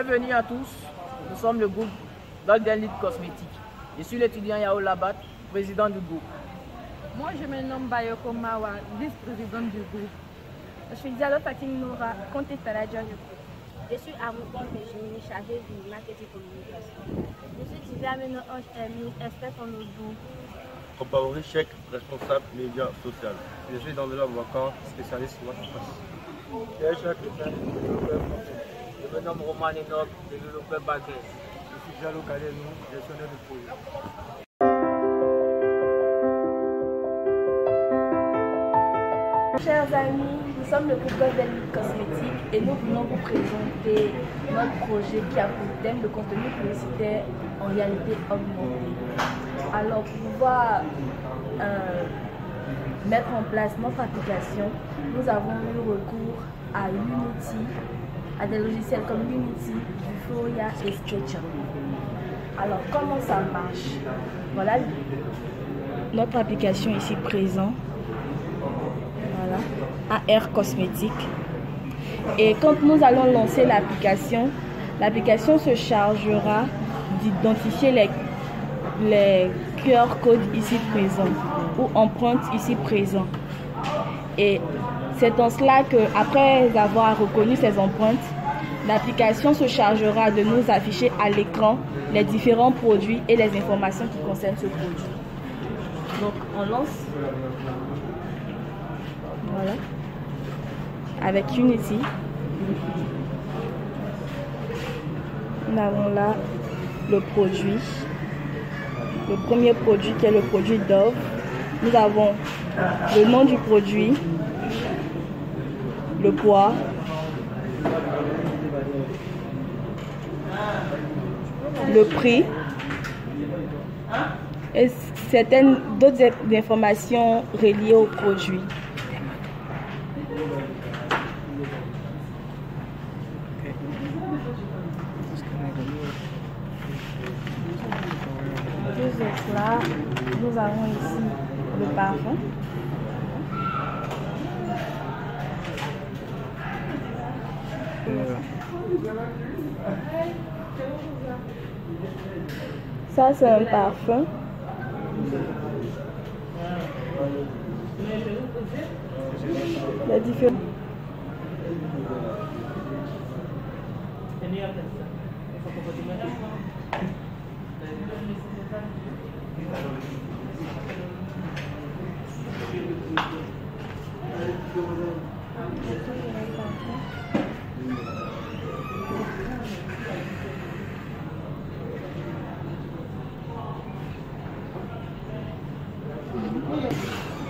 Bienvenue à tous, nous sommes le groupe Golden Lead Cosmétique. Je suis l'étudiant Yao Labat, président du groupe. Moi je me nomme Bayoko Mawa, vice-présidente du groupe. Je suis Diallo Fatim Noura, content manager du groupe. Je suis Amoukon Virginie, chargée du marketing communication. Je suis Tiviamino Ange Hermine, expert en Oudou. Compaoré Cheikh, responsable médias social. Je suis dans le Wakan, spécialiste en face. Je suis Christian, développeur français. Je me nomme Roman Enoch, développeur backend. Je suis Diallo Kadenou, gestionnaire de projet. Chers amis, nous sommes le groupe Golden Lead Cosmétique et nous voulons vous présenter notre projet qui a pour thème le contenu publicitaire en réalité augmentée. Alors pour pouvoir mettre en place notre application, nous avons eu recours à Unity, à des logiciels comme Unity, Vuforia et Sketchup. Alors comment ça marche? Voilà notre application ici présente. Voilà, AR Cosmétique. Et quand nous allons lancer l'application, l'application se chargera d'identifier les QR codes ici présents ou empreintes ici présents. Et c'est en cela qu'après avoir reconnu ces empreintes, l'application se chargera de nous afficher à l'écran les différents produits et les informations qui concernent ce produit. Donc on lance. Voilà. Avec Unity. Nous avons là le produit. Le premier produit qui est le produit Dove. Nous avons le nom du produit, le poids, le prix et certaines d'autres informations reliées au produit. Là, nous avons ici le parfum. Ça, c'est un parfum. La différence.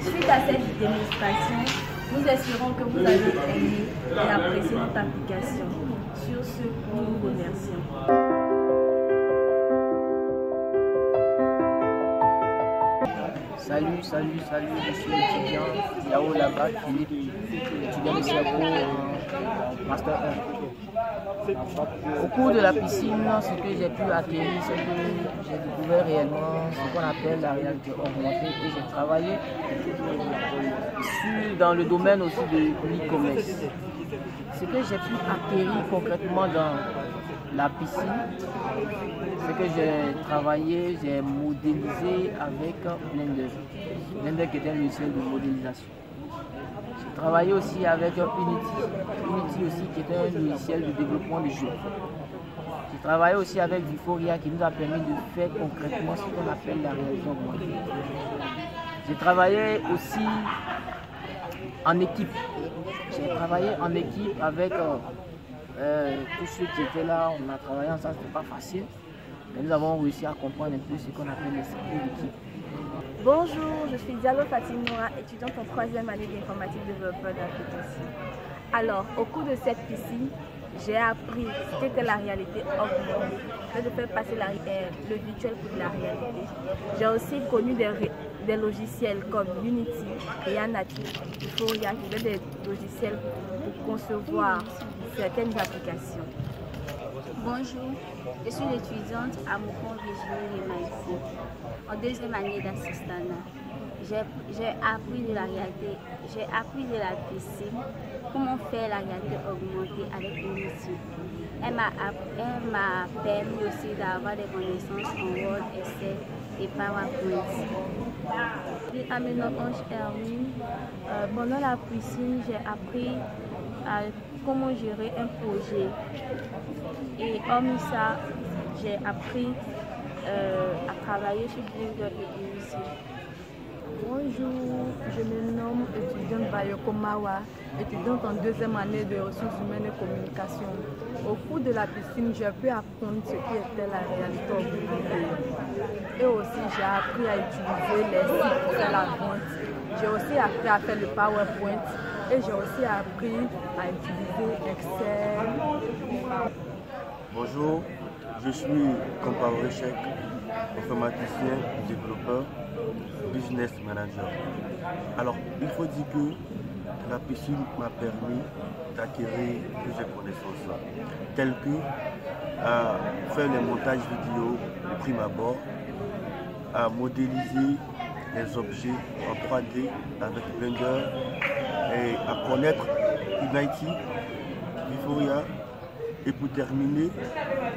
Suite à cette démonstration, nous espérons que vous avez aimé et apprécié notre application. Sur ce, nous vous remercions. Salut, je suis l'étudiant Yao Labat, Philippe, étudiant de cerveau Master 1. Au cours de la piscine, ce que j'ai pu acquérir, c'est que j'ai découvert réellement ce qu'on appelle la réalité augmentée et j'ai travaillé dans le domaine aussi de l'e-commerce. Ce que j'ai pu acquérir concrètement dans la piscine, c'est que j'ai travaillé, j'ai modélisé avec Blender. Blender qui est un logiciel de modélisation. J'ai travaillé aussi avec Unity aussi qui est un logiciel de développement de jeux. J'ai travaillé aussi avec Vuforia qui nous a permis de faire concrètement ce qu'on appelle la réalité augmentée. J'ai travaillé aussi en équipe. J'ai travaillé en équipe avec tous ceux qui étaient là. On a travaillé ensemble, c'était pas facile. Mais nous avons réussi à comprendre un peu ce qu'on appelle l'esprit d'équipe. Bonjour, je suis Diallo Fatim Noura, étudiante en 3e année d'informatique développeur d'application. Alors, au cours de cette piscine, j'ai appris ce qu'était la réalité augmentée, de faire passer le virtuel pour de la réalité. J'ai aussi connu des logiciels comme Unity, Reanative, Vuforia, qui sont des logiciels pour concevoir certaines applications. Bonjour, je suis l'étudiante Amoukon Virginie Maïsi, en 2e année d'assistanat. J'ai appris de la réalité, j'ai appris de la piscine, comment faire la réalité augmentée avec Unity. Elle m'a permis aussi d'avoir des connaissances en Word, Excel et PowerPoint. Et à mes Ange Hermine, pendant la piscine, j'ai appris comment gérer un projet. Et hormis ça, j'ai appris à travailler sur Blender et Unity. Bonjour, je me nomme étudiante Bayoko Mawa, étudiante en deuxième année de ressources humaines et communication. Au cours de la piscine, j'ai pu apprendre ce qui était la réalité augmentée. Et aussi, j'ai appris à utiliser les sites pour faire la vente. J'ai aussi appris à faire le PowerPoint et j'ai aussi appris à utiliser Excel. Bonjour, je suis Compaoré Cheikh, informaticien, développeur, business manager. Alors, il faut dire que la piscine m'a permis d'acquérir plusieurs connaissances, telles que faire les montages vidéo de prime abord, à modéliser les objets en 3D avec Blender et à connaître Unity, Vuforia. Et pour terminer,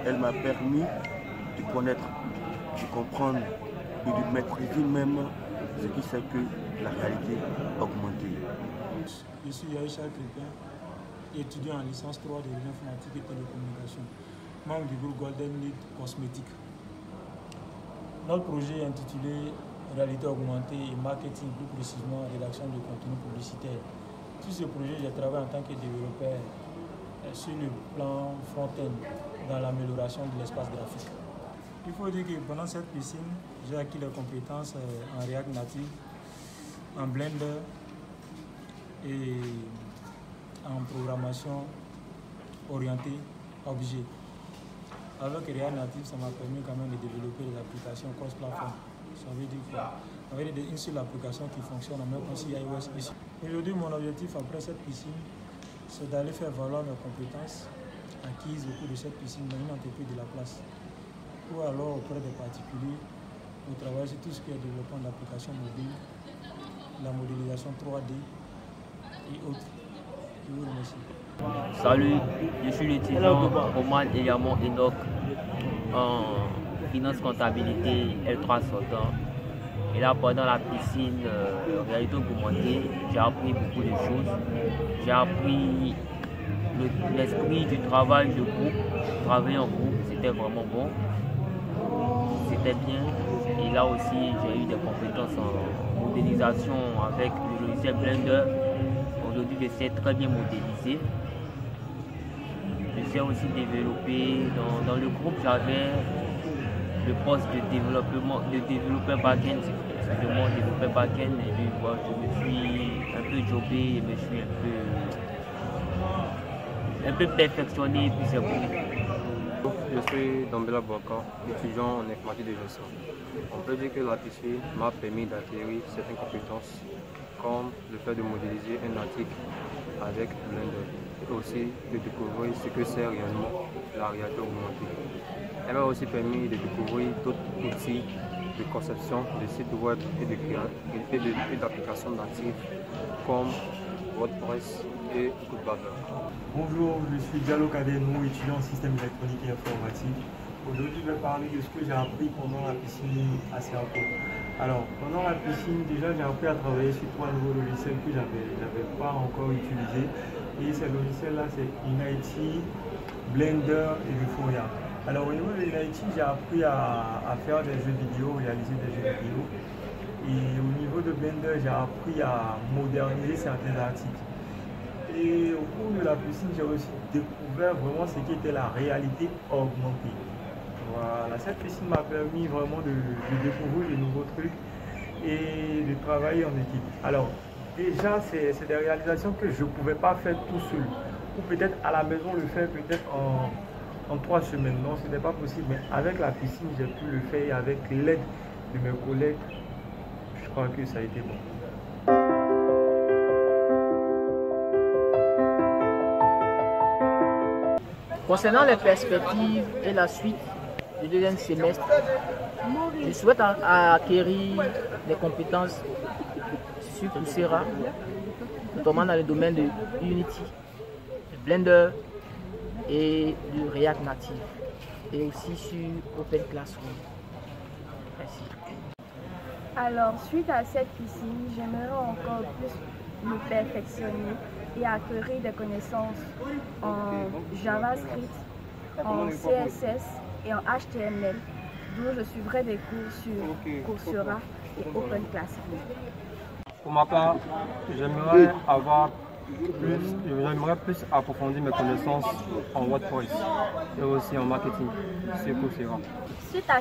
elle m'a permis de connaître, de comprendre et de maîtriser même ce qui c'est que la réalité augmentée. Je suis Yaïcha Crépin, étudiant en licence 3 de l'informatique et télécommunications, membre du groupe Golden Lead Cosmétique. Notre projet est intitulé Réalité augmentée et marketing, plus précisément rédaction de contenu publicitaire. Sur ce projet, j'ai travaillé en tant que développeur sur le plan front-end dans l'amélioration de l'espace graphique. Il faut dire que pendant cette piscine, j'ai acquis les compétences en React Native, en Blender et en programmation orientée objet. Avec React Native, ça m'a permis quand même de développer des applications cross-platform. Ça veut dire quoi? Avec une seule application qui fonctionne en même temps si iOS ici. Aujourd'hui, mon objectif après cette piscine, c'est d'aller faire valoir mes compétences acquises au cours de cette piscine dans une entreprise de la place. Ou alors auprès des particuliers, pour travailler sur tout ce qui est développement d'applications mobiles, la modélisation 3D et autres. Je vous remercie. Salut, je suis l'étudiant Roman Eliamon Enoch en finance comptabilité L3 sortant. Et là, pendant la piscine réalité augmentée, j'ai appris beaucoup de choses. J'ai appris l'esprit du travail de groupe, travailler en groupe, c'était vraiment bon. C'était bien. Et là aussi, j'ai eu des compétences en modélisation avec le logiciel Blender. Aujourd'hui, je sais très bien modéliser. Je sais aussi développer. Dans le groupe, j'avais le poste de développeur back-end. Excusez-moi, développeur back-end. Et puis, voilà, je me suis un peu jobé et me suis un peu perfectionné. Et puis, c'est bon. Je suis Dambela Bouaka, étudiant en informatique de gestion. On peut dire que la piscine m'a permis d'acquérir certaines compétences, comme le fait de modéliser un article avec Blender, et aussi de découvrir ce que c'est réellement la réalité augmentée. Elle m'a aussi permis de découvrir d'autres outils de conception de sites web et d'applications natives comme WordPress et Gutenberg. Bonjour, je suis Diallo Kadenou, étudiant en système électronique et informatique. Aujourd'hui, je vais parler de ce que j'ai appris pendant la piscine à Serco. Alors, pendant la piscine, déjà, j'ai appris à travailler sur 3 nouveaux logiciels que je n'avais pas encore utilisés. Et ces logiciels-là, c'est Unity, Blender et Vuforia. Alors, au niveau de Unity, j'ai appris à faire des jeux vidéo, réaliser des jeux vidéo. Et au niveau de Blender, j'ai appris à moderniser certains articles. Et au cours de la piscine, j'ai aussi découvert vraiment ce qui était la réalité augmentée. Voilà, cette piscine m'a permis vraiment de découvrir de nouveaux trucs et de travailler en équipe. Alors, déjà, c'est des réalisations que je ne pouvais pas faire tout seul. Ou peut-être à la maison le faire peut-être en 3 semaines. Non, ce n'était pas possible. Mais avec la piscine, j'ai pu le faire et avec l'aide de mes collègues. Je crois que ça a été bon. Concernant les perspectives et la suite du deuxième semestre, je souhaite acquérir des compétences sur Coursera, notamment dans le domaine de Unity, Blender, et de React Native et aussi sur Open Classroom. Merci. Alors, suite à cette piscine, j'aimerais encore plus me perfectionner et acquérir des connaissances en JavaScript, en CSS et en HTML, d'où je suivrai des cours sur Coursera et Open Classroom. Pour ma part, j'aimerais plus approfondir mes connaissances en WordPress et aussi en marketing sur Coursera. Suite à